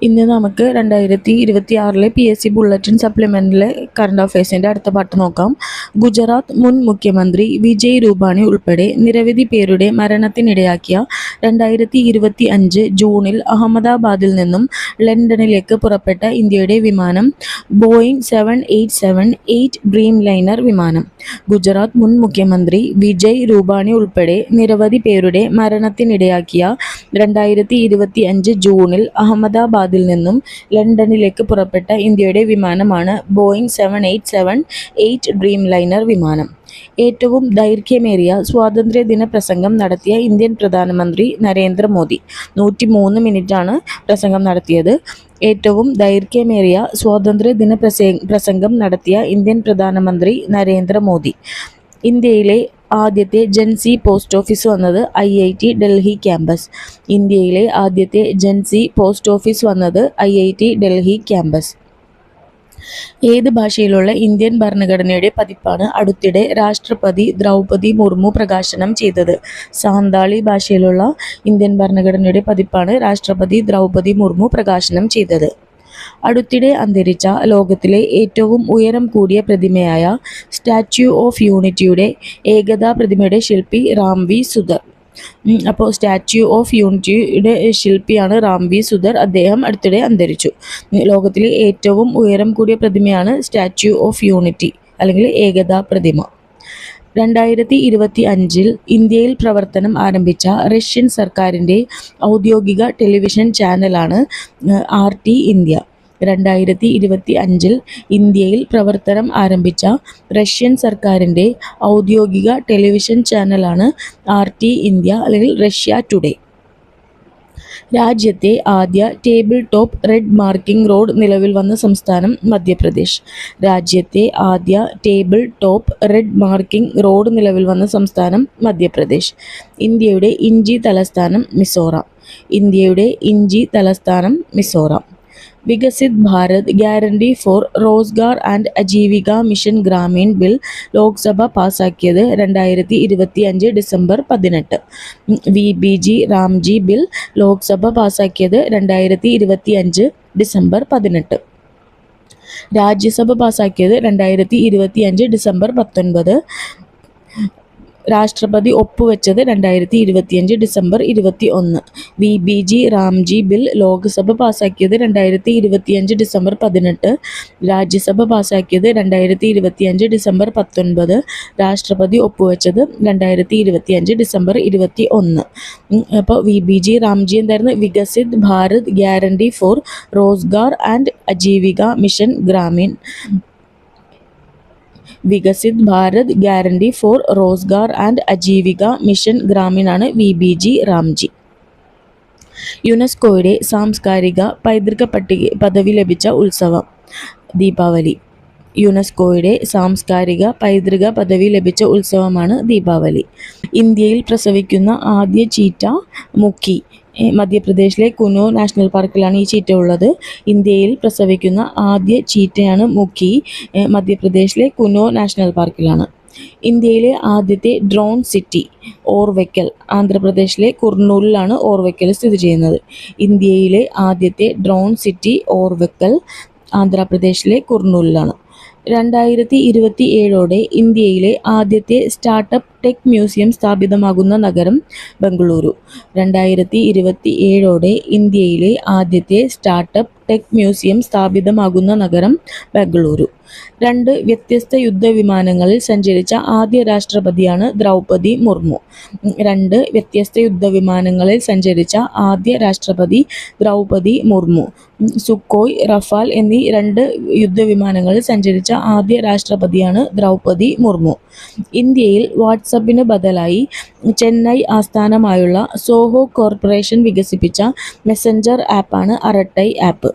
ഇന്ന് നമുക്ക് 2026 PSC bulletin സപ്ലിമെന്റിലെ current അഫയേഴ്സിന്റെ അടുത്ത പാർട്ട് നോക്കാം. ഗുജറാത്ത് മുൻ മുഖ്യമന്ത്രി വിജയ് രൂപാണി ഉൾപ്പെടെ നിരവധി പേരുടെ മരണത്തിനിടയാക്കിയ 2025 ജൂണിൽ അഹമ്മദാബാദിൽ നിന്നും ലണ്ടനിലേക്ക് പുറപ്പെട്ട ഇന്ത്യയുടെ വിമാനം ബോയിങ് 787-8 ഡ്രീം ലൈനർ വിമാനം. ഗുജറാത്ത് മുൻ മുഖ്യമന്ത്രി വിജയ് രൂപാണി ഉൾപ്പെടെ നിരവധി പേരുടെ മരണത്തിനിടയാക്കിയ 2025 ജൂണിൽ അഹമ്മദാബാദിൽ നിന്നും ലണ്ടനിലേക്ക് പുറപ്പെട്ട ഇന്ത്യയുടെ വിമാനമാണ് ബോയിങ് 787-8 ഡ്രീം ലൈനർ വിമാനം. ഏറ്റവും ദൈർഘ്യമേറിയ സ്വാതന്ത്ര്യദിന പ്രസംഗം നടത്തിയ ഇന്ത്യൻ പ്രധാനമന്ത്രി നരേന്ദ്രമോദി 103 മിനിറ്റാണ് പ്രസംഗം നടത്തിയത്. ഏറ്റവും ദൈർഘ്യമേറിയ സ്വാതന്ത്ര്യദിന പ്രസംഗം നടത്തിയ ഇന്ത്യൻ പ്രധാനമന്ത്രി നരേന്ദ്രമോദി. ഇന്ത്യയിലെ ആദ്യത്തെ ജൻസി പോസ്റ്റ് ഓഫീസ് വന്നത് IIT ഡൽഹി ക്യാമ്പസ്. ഇന്ത്യയിലെ ആദ്യത്തെ ജൻസി പോസ്റ്റ് ഓഫീസ് വന്നത് IIT ഡൽഹി ക്യാമ്പസ്. ഏത് ഭാഷയിലുള്ള ഇന്ത്യൻ ഭരണഘടനയുടെ പതിപ്പാണ് അടുത്തിടെ രാഷ്ട്രപതി ദ്രൗപദി മുർമു പ്രകാശനം ചെയ്തത്? സാന്താളി ഭാഷയിലുള്ള ഇന്ത്യൻ ഭരണഘടനയുടെ പതിപ്പാണ് രാഷ്ട്രപതി ദ്രൗപദി മുർമു പ്രകാശനം ചെയ്തത്. അടുത്തിടെ അന്തരിച്ച ലോകത്തിലെ ഏറ്റവും ഉയരം കൂടിയ പ്രതിമയായ സ്റ്റാച്യു ഓഫ് യൂണിറ്റിയുടെ ഏകതാ പ്രതിമയുടെ ശില്പി റാംവി സുധർ. അപ്പോൾ സ്റ്റാച്യു ഓഫ് യൂണിറ്റിയുടെ ശില്പിയാണ് റാംവി സുധർ. അദ്ദേഹം അടുത്തിടെ അന്തരിച്ചു. ലോകത്തിലെ ഏറ്റവും ഉയരം കൂടിയ പ്രതിമയാണ് സ്റ്റാച്യു ഓഫ് യൂണിറ്റി അല്ലെങ്കിൽ ഏകതാ പ്രതിമ. 2025 ഇന്ത്യയിൽ പ്രവർത്തനം ആരംഭിച്ച റഷ്യൻ സർക്കാരിൻ്റെ ഔദ്യോഗിക ടെലിവിഷൻ ചാനലാണ് RT ഇന്ത്യ. 2025 ഇന്ത്യയിൽ പ്രവർത്തനം ആരംഭിച്ച റഷ്യൻ സർക്കാരിൻ്റെ ഔദ്യോഗിക ടെലിവിഷൻ ചാനലാണ് RT ഇന്ത്യ അല്ലെങ്കിൽ റഷ്യ ടുഡേ. രാജ്യത്തെ ആദ്യ table top red marking road നിലവിൽ വന്ന സംസ്ഥാനം മധ്യപ്രദേശ്. രാജ്യത്തെ ആദ്യ table top red marking road നിലവിൽ വന്ന സംസ്ഥാനം മധ്യപ്രദേശ്. ഇന്ത്യയുടെ ഇഞ്ചി തലസ്ഥാനം മിസോറാം. ഇന്ത്യയുടെ ഇഞ്ചി തലസ്ഥാനം Mizoram. Viksit Bharat guarantee for Rozgar and Ajeevika mission Gramin bill Lok Sabha പാസാക്കിയത് 2025 December 18. VBG Ramji bill Lok Sabha പാസാക്കിയത് 2025 ഡിസംബർ 18. രാജ്യസഭ പാസാക്കിയത് 2025 ഡിസംബർ 19. രാഷ്ട്രപതി ഒപ്പുവെച്ചത് 2025 December 21. VBG Ramji bill Lok Sabha പാസാക്കിയത് 2025 ഡിസംബർ 18. രാജ്യസഭ പാസാക്കിയത് 2025 ഡിസംബർ 19. രാഷ്ട്രപതി ഒപ്പുവെച്ചത് 2025 ഡിസംബർ 21. അപ്പോൾ VBG റാംജി എന്തായിരുന്നു? Viksit Bharat guarantee for Rozgar and Ajeevika mission Gramin. Viksit Bharat guarantee for Rozgar and Ajeevika mission Gramin ആണ് VBG റാംജി. യുനെസ്കോയുടെ സാംസ്കാരിക പൈതൃക പദവി ലഭിച്ച ഉത്സവം ദീപാവലി. യുനെസ്കോയുടെ സാംസ്കാരിക പൈതൃക പദവി ലഭിച്ച ഉത്സവമാണ് ദീപാവലി. ഇന്ത്യയിൽ പ്രസവിക്കുന്ന ആദ്യ ചീറ്റ മുക്കി. മധ്യപ്രദേശിലെ കുനോ നാഷണൽ പാർക്കിലാണ് ഈ ചീറ്റ ഉള്ളത്. ഇന്ത്യയിൽ പ്രസവിക്കുന്ന ആദ്യ ചീറ്റയാണ് മുക്കി. മധ്യപ്രദേശിലെ കുനോ നാഷണൽ പാർക്കിലാണ്. ഇന്ത്യയിലെ ആദ്യത്തെ ഡ്രോൺ സിറ്റി ഓർവെക്കൽ. ആന്ധ്രാപ്രദേശിലെ കുർണൂലിലാണ് ഓർവെക്കൽ സ്ഥിതി ചെയ്യുന്നത്. ഇന്ത്യയിലെ ആദ്യത്തെ ഡ്രോൺ സിറ്റി ഓർവെക്കൽ ആന്ധ്രാപ്രദേശിലെ കുർണൂലിലാണ്. 2027 ഇന്ത്യയിലെ ആദ്യത്തെ സ്റ്റാർട്ടപ്പ് ടെക് മ്യൂസിയം സ്ഥാപിതമാകുന്ന നഗരം ബംഗളൂരു. 2027 ഇന്ത്യയിലെ ആദ്യത്തെ സ്റ്റാർട്ടപ്പ് ടെക് മ്യൂസിയം സ്ഥാപിതമാകുന്ന നഗരം ബംഗളൂരു. 2 വ്യത്യസ്ത യുദ്ധവിമാനങ്ങളിൽ സഞ്ചരിച്ച ആദ്യ രാഷ്ട്രപതിയാണ് ദ്രൗപദി മുർമു. 2 വ്യത്യസ്ത യുദ്ധവിമാനങ്ങളിൽ സഞ്ചരിച്ച ആദ്യ രാഷ്ട്രപതി ദ്രൗപദി മുർമു. സുക്കോയ്, റഫാൽ എന്നീ 2 യുദ്ധവിമാനങ്ങളിൽ സഞ്ചരിച്ച ആദ്യ രാഷ്ട്രപതിയാണ് ദ്രൗപദി മുർമു. ഇന്ത്യയിൽ വാട്സപ്പിന് ബദലായി ചെന്നൈ ആസ്ഥാനമായുള്ള സോഹോ കോർപ്പറേഷൻ വികസിപ്പിച്ച മെസ്സഞ്ചർ ആപ്പാണ് അറട്ടൈ ആപ്പ്.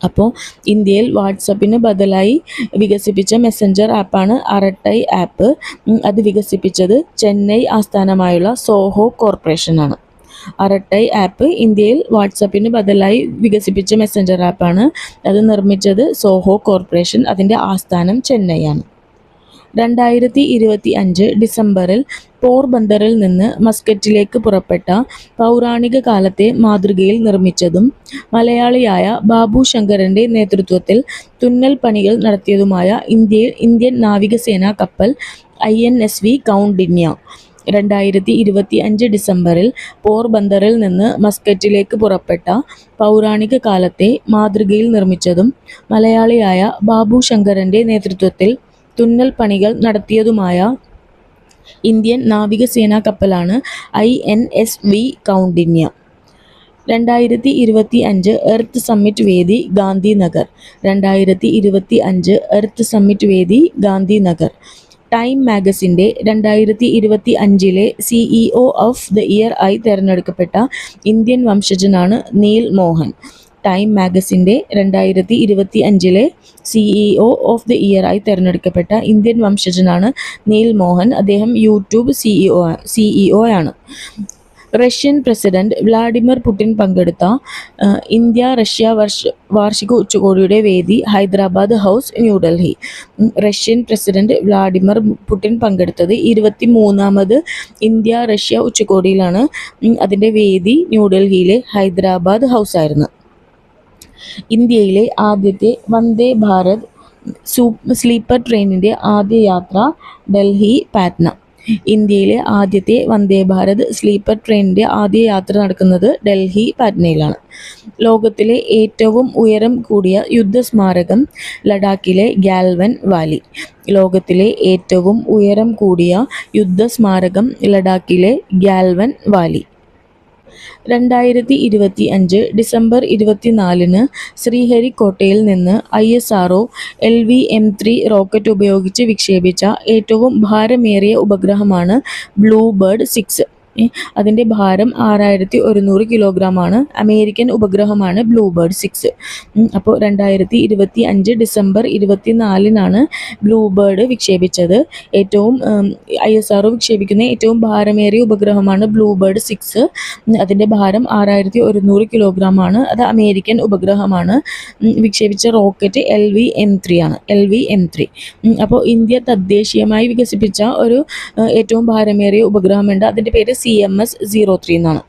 അപ്പോൾ ഇന്ത്യയിൽ വാട്സപ്പിന് ബദലായി വികസിപ്പിച്ച മെസ്സഞ്ചർ ആപ്പാണ് അറട്ടൈ ആപ്പ്. അത് വികസിപ്പിച്ചത് ചെന്നൈ ആസ്ഥാനമായുള്ള സോഹോ കോർപ്പറേഷനാണ്. അറട്ടൈ ആപ്പ് ഇന്ത്യയിൽ വാട്സപ്പിന് ബദലായി വികസിപ്പിച്ച മെസ്സഞ്ചർ ആപ്പാണ്. അത് നിർമ്മിച്ചത് സോഹോ കോർപ്പറേഷൻ. അതിൻ്റെ ആസ്ഥാനം ചെന്നൈയാണ്. 2025 ഡിസംബറിൽ പോർബന്തറിൽ നിന്ന് മസ്കറ്റിലേക്ക് പുറപ്പെട്ട പൗരാണിക കാലത്തെ മാതൃകയിൽ നിർമ്മിച്ചതും മലയാളിയായ ബാബു ശങ്കറിന്റെ നേതൃത്വത്തിൽ തുന്നൽ പണികൾ നടത്തിയതുമായ ഇന്ത്യൻ നാവികസേനാ കപ്പൽ INSV കൗണ്ഡിന്യ 2025 ഡിസംബറിൽ പോർബന്തറിൽ നിന്ന് മസ്കറ്റിലേക്ക് പുറപ്പെട്ട പൗരാണിക കാലത്തെ മാതൃകയിൽ നിർമ്മിച്ചതും മലയാളിയായ ബാബു ശങ്കറിന്റെ നേതൃത്വത്തിൽ തുന്നൽ പണികൾ നടത്തിയതുമായ ഇന്ത്യൻ നാവികസേനാ കപ്പലാണ് INSV കൗണ്ഡിന്യ. 2025 എർത്ത് സമ്മിറ്റ് വേദി ഗാന്ധിനഗർ. 2025 എർത്ത് സമ്മിറ്റ് വേദി ഗാന്ധിനഗർ. ടൈം മാഗസിൻ്റെ 2025 CEO ഓഫ് ദ ഇയർ ആയി തിരഞ്ഞെടുക്കപ്പെട്ട ഇന്ത്യൻ വംശജനാണ് നീൽ മോഹൻ. ടൈം മാഗസിൻ്റെ 2025 CEO ഓഫ് ദ ഇയർ ആയി തിരഞ്ഞെടുക്കപ്പെട്ട ഇന്ത്യൻ വംശജനാണ് നീൽ മോഹൻ. അദ്ദേഹം യൂട്യൂബ് CEO ആണ്. റഷ്യൻ പ്രസിഡന്റ് വ്ളാഡിമിർ പുടിൻ പങ്കെടുത്ത ഇന്ത്യ-റഷ്യ വാർഷിക ഉച്ചകോടിയുടെ വേദി Hyderabad House, New Delhi. Russian president Vladimir Putin പങ്കെടുത്തത് 23ാമത് ഇന്ത്യ-റഷ്യ ഉച്ചകോടിയിലാണ്. അതിൻ്റെ വേദി ന്യൂഡൽഹിയിലെ ഹൈദരാബാദ് ഹൗസ് ആയിരുന്നു. ഇന്ത്യയിലെ ആദ്യത്തെ വന്ദേ ഭാരത് സ്ലീപ്പർ ട്രെയിനിൻ്റെ ആദ്യ യാത്ര ഡൽഹി പാറ്റ്ന. ഇന്ത്യയിലെ ആദ്യത്തെ വന്ദേ ഭാരത് സ്ലീപ്പർ ട്രെയിനിൻ്റെ ആദ്യ യാത്ര നടക്കുന്നത് ഡൽഹി പാറ്റ്നയിലാണ്. ലോകത്തിലെ ഏറ്റവും ഉയരം കൂടിയ യുദ്ധസ്മാരകം ലഡാക്കിലെ ഗാൽവൻ വാലി. ലോകത്തിലെ ഏറ്റവും ഉയരം കൂടിയ യുദ്ധസ്മാരകം ലഡാക്കിലെ ഗാൽവൻ വാലി. 2025 ഡിസംബർ 24 ശ്രീഹരിക്കോട്ടയിൽ നിന്ന് ISRO LV-M3 റോക്കറ്റ് ഉപയോഗിച്ച് വിക്ഷേപിച്ച ഏറ്റവും ഭാരമേറിയ ഉപഗ്രഹമാണ് ബ്ലൂബേർഡ് 6. അതിൻ്റെ ഭാരം 6100 കിലോഗ്രാമാണ്. American ഉപഗ്രഹമാണ് Bluebird 6. അപ്പോൾ 2025 ഡിസംബർ 24 ബ്ലൂബേർഡ് വിക്ഷേപിച്ചത്. ISRO വിക്ഷേപിക്കുന്ന ഏറ്റവും ഭാരമേറിയ ഉപഗ്രഹമാണ് ബ്ലൂബേർഡ് 6. അതിൻ്റെ ഭാരം 6100 കിലോഗ്രാമാണ്. അത് അമേരിക്കൻ ഉപഗ്രഹമാണ്. വിക്ഷേപിച്ച റോക്കറ്റ് LV-M3 ആണ്. LV-M3. അപ്പോൾ ഇന്ത്യ തദ്ദേശീയമായി വികസിപ്പിച്ച ഒരു ഏറ്റവും ഭാരമേറിയ ഉപഗ്രഹമുണ്ട്. അതിൻ്റെ പേര് CMS-03 എന്നാണ്.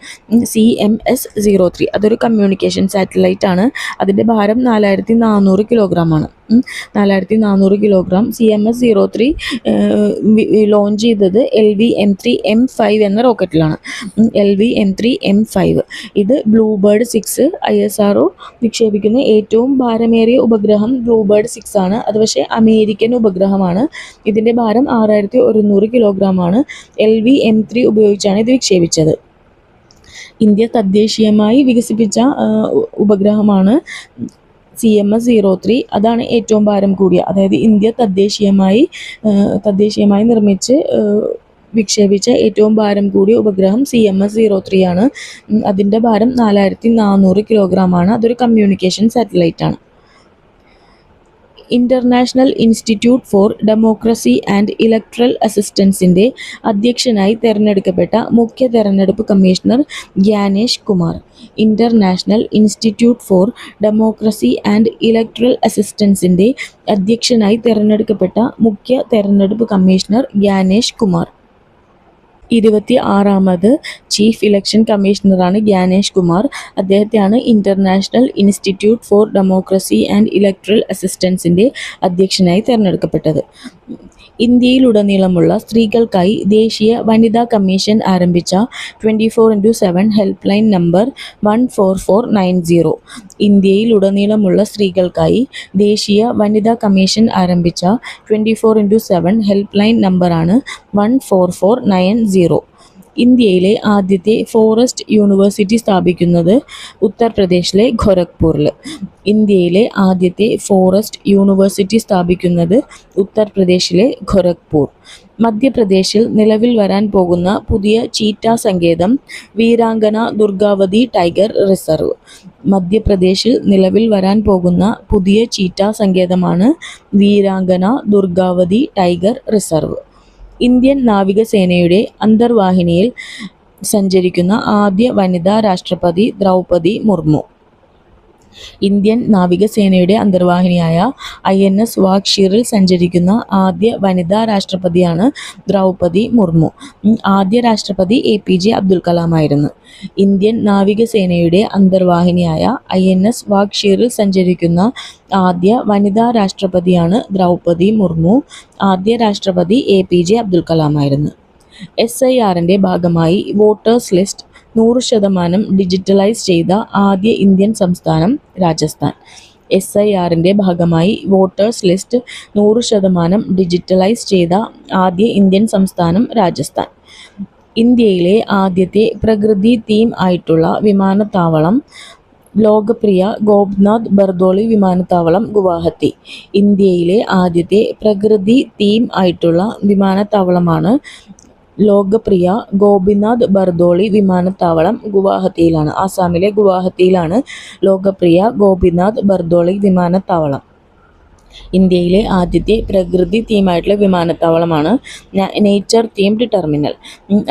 CMS-03 അതൊരു കമ്മ്യൂണിക്കേഷൻ സാറ്റലൈറ്റ് ആണ്. അതിൻ്റെ ഭാരം 4400 കിലോഗ്രാമാണ്. 4400 കിലോഗ്രാം. CMS-03 ലോഞ്ച് ചെയ്തത് LV-M3 M5 എന്ന റോക്കറ്റിലാണ്. LV-M3 M5. ഇത് ബ്ലൂബേർഡ് 6 ISRO വിക്ഷേപിക്കുന്ന ഏറ്റവും ഭാരമേറിയ ഉപഗ്രഹം ബ്ലൂബേർഡ് 6 ആണ്. അത് പക്ഷേ അമേരിക്കൻ ഉപഗ്രഹമാണ്. ഇതിൻ്റെ ഭാരം 6100 കിലോഗ്രാമാണ്. LV-M3 ഉപയോഗിച്ചാണ് ഇത് വിക്ഷേപിച്ചത്. ഇന്ത്യ തദ്ദേശീയമായി വികസിപ്പിച്ച ഉപഗ്രഹമാണ് CMS-03. അതാണ് ഏറ്റവും ഭാരം കൂടിയ, അതായത് ഇന്ത്യ തദ്ദേശീയമായി നിർമ്മിച്ച് വിക്ഷേപിച്ച ഏറ്റവും ഭാരം കൂടിയ ഉപഗ്രഹം CMS-03 ആണ്. അതിൻ്റെ ഭാരം 4400 കിലോഗ്രാമാണ്. അതൊരു കമ്മ്യൂണിക്കേഷൻ സാറ്റലൈറ്റ് ആണ്. International Institute for Democracy and Electoral അസിസ്റ്റൻസിൻ്റെ അധ്യക്ഷനായി തിരഞ്ഞെടുക്കപ്പെട്ട മുഖ്യ തെരഞ്ഞെടുപ്പ് commissioner Gyanesh Kumar. International Institute for Democracy and Electoral അസിസ്റ്റൻസിൻ്റെ അധ്യക്ഷനായി തിരഞ്ഞെടുക്കപ്പെട്ട മുഖ്യ തെരഞ്ഞെടുപ്പ് കമ്മീഷണർ ഗ്യാനേഷ് കുമാർ. 26ാമത് ചീഫ് ഇലക്ഷൻ കമ്മീഷണറാണ് ഗ്യാനേഷ് കുമാർ. അദ്ദേഹത്തെയാണ് International Institute for Democracy and Electoral അസിസ്റ്റൻസിൻ്റെ അധ്യക്ഷനായി തിരഞ്ഞെടുക്കപ്പെട്ടത്. ഇന്ത്യയിലുടനീളമുള്ള സ്ത്രീകൾക്കായി ദേശീയ വനിതാ കമ്മീഷൻ ആരംഭിച്ച 24x7 ഹെൽപ്പ് ലൈൻ നമ്പർ 14490. ഇന്ത്യയിലുടനീളമുള്ള സ്ത്രീകൾക്കായി ദേശീയ വനിതാ കമ്മീഷൻ ആരംഭിച്ച 24x7 ഹെൽപ്പ് ലൈൻ നമ്പറാണ് 14490. ഇന്ത്യയിലെ ആദ്യത്തെ ഫോറസ്റ്റ് യൂണിവേഴ്സിറ്റി സ്ഥാപിക്കുന്നത് ഉത്തർപ്രദേശിലെ ഖൊരഗ്പൂരിൽ. ഇന്ത്യയിലെ ആദ്യത്തെ ഫോറസ്റ്റ് യൂണിവേഴ്സിറ്റി സ്ഥാപിക്കുന്നത് ഉത്തർപ്രദേശിലെ ഖൊരഗ്പൂർ. മധ്യപ്രദേശിൽ നിലവിൽ വരാൻ പോകുന്ന പുതിയ ചീറ്റ സങ്കേതം വീരാംഗന ദുർഗാവതി ടൈഗർ റിസർവ്. മധ്യപ്രദേശിൽ നിലവിൽ വരാൻ പോകുന്ന പുതിയ ചീറ്റ സങ്കേതമാണ് Veerangana Durgavati tiger reserve. Indian നാവികസേനയുടെ അന്തർവാഹിനിയിൽ സഞ്ചരിക്കുന്ന ആദ്യ വനിതാ രാഷ്ട്രപതി ദ്രൗപദി മുർമു. ഇന്ത്യൻ നാവികസേനയുടെ അന്തർവാഹിനിയായ INS വാഗ്ഷീറിൽ സഞ്ചരിക്കുന്ന ആദ്യ വനിതാ രാഷ്ട്രപതിയാണ് ദ്രൗപദി മുർമു. ആദ്യ രാഷ്ട്രപതി APJ അബ്ദുൽ കലാമായിരുന്നു. ഇന്ത്യൻ നാവികസേനയുടെ അന്തർവാഹിനിയായ INS വാഗ്ഷീറിൽ സഞ്ചരിക്കുന്ന ആദ്യ വനിതാ രാഷ്ട്രപതിയാണ് ദ്രൗപദി മുർമു. ആദ്യ രാഷ്ട്രപതി APJ അബ്ദുൽ കലാമായിരുന്നു. SIRന്റെ ഭാഗമായി വോട്ടേഴ്സ് ലിസ്റ്റ് 100% ഡിജിറ്റലൈസ് ചെയ്ത ആദ്യ ഇന്ത്യൻ സംസ്ഥാനം രാജസ്ഥാൻ. SIRന്റെ ഭാഗമായി വോട്ടേഴ്സ് ലിസ്റ്റ് 100% ഡിജിറ്റലൈസ് ചെയ്ത ആദ്യ ഇന്ത്യൻ സംസ്ഥാനം രാജസ്ഥാൻ. ഇന്ത്യയിലെ ആദ്യത്തെ പ്രകൃതി തീം ആയിട്ടുള്ള വിമാനത്താവളം ലോകപ്രിയ ഗോപിനാഥ് ബർദോളി വിമാനത്താവളം, ഗുവാഹത്തി. ഇന്ത്യയിലെ ആദ്യത്തെ പ്രകൃതി തീം ആയിട്ടുള്ള വിമാനത്താവളമാണ് ലോകപ്രിയ ഗോപിനാഥ് ബർദോളി വിമാനത്താവളം, ഗുവാഹത്തിയിലാണ്. ആസാമിലെ ഗുവാഹത്തിയിലാണ് ലോകപ്രിയ ഗോപിനാഥ് ബർദോളി വിമാനത്താവളം. ഇന്ത്യയിലെ ആദ്യത്തെ പ്രകൃതി തീമായിട്ടുള്ള വിമാനത്താവളമാണ് നേച്ചർ തീംഡ് ടെർമിനൽ.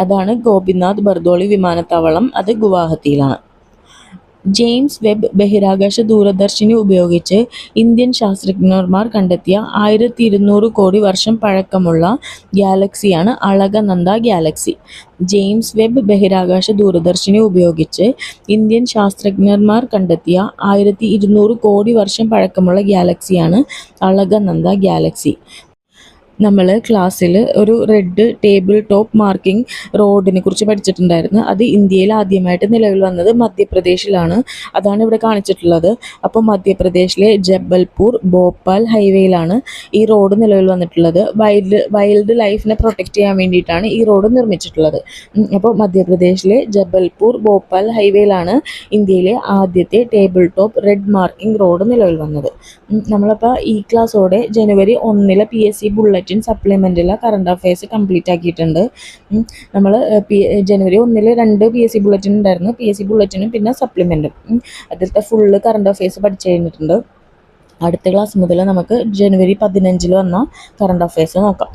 അതാണ് ഗോപിനാഥ് ബർദോളി വിമാനത്താവളം. അത് ഗുവാഹത്തിയിലാണ്. ജെയിംസ് വെബ് ബഹിരാകാശ ദൂരദർശിനി ഉപയോഗിച്ച് ഇന്ത്യൻ ശാസ്ത്രജ്ഞന്മാർ കണ്ടെത്തിയ 1200 കോടി വർഷം പഴക്കമുള്ള ഗാലക്സിയാണ് അളകനന്ദ ഗാലക്സി. ജെയിംസ് വെബ് ബഹിരാകാശ ദൂരദർശിനി ഉപയോഗിച്ച് ഇന്ത്യൻ ശാസ്ത്രജ്ഞന്മാർ കണ്ടെത്തിയ 1200 കോടി വർഷം പഴക്കമുള്ള ഗാലക്സിയാണ് അളകനന്ദ ഗാലക്സി. നമ്മൾ ക്ലാസ്സിൽ ഒരു റെഡ് ടേബിൾ ടോപ്പ് മാർക്കിംഗ് റോഡിനെ കുറിച്ച് പഠിച്ചിട്ടുണ്ടായിരുന്നു. അത് ഇന്ത്യയിൽ ആദ്യമായിട്ട് നിലവിൽ വന്നത് മധ്യപ്രദേശിലാണ്. അതാണ് ഇവിടെ കാണിച്ചിട്ടുള്ളത്. അപ്പോൾ മധ്യപ്രദേശിലെ ജബൽപൂർ ഭോപ്പാൽ ഹൈവേയിലാണ് ഈ റോഡ് നിലവിൽ വന്നിട്ടുള്ളത്. വൈൽഡ് ലൈഫിനെ പ്രൊട്ടക്റ്റ് ചെയ്യാൻ വേണ്ടിയിട്ടാണ് ഈ റോഡ് നിർമ്മിച്ചിട്ടുള്ളത്. അപ്പോൾ മധ്യപ്രദേശിലെ ജബൽപൂർ ഭോപ്പാൽ ഹൈവേയിലാണ് ഇന്ത്യയിലെ ആദ്യത്തെ table top red marking road നിലവിൽ വന്നത്. നമ്മളപ്പോൾ ഈ ക്ലാസ്സോടെ ജനുവരി 1 PSC ബുള്ളറ്റിൻ സപ്ലിമെൻറ്റിലെ കറണ്ട് അഫയേഴ്സ് കംപ്ലീറ്റ് ആക്കിയിട്ടുണ്ട്. നമ്മൾ ജനുവരി 1 2 PSC ബുള്ളറ്റിൻ ഉണ്ടായിരുന്നു. PSC ബുള്ളറ്റിനും പിന്നെ സപ്ലിമെൻറ്റും. അതിലത്തെ ഫുള്ള് കറണ്ട് അഫയേഴ്സ് പഠിച്ചു കഴിഞ്ഞിട്ടുണ്ട്. അടുത്ത ക്ലാസ് മുതൽ നമുക്ക് ജനുവരി 15 വന്ന കറണ്ട് അഫയേഴ്സ് നോക്കാം.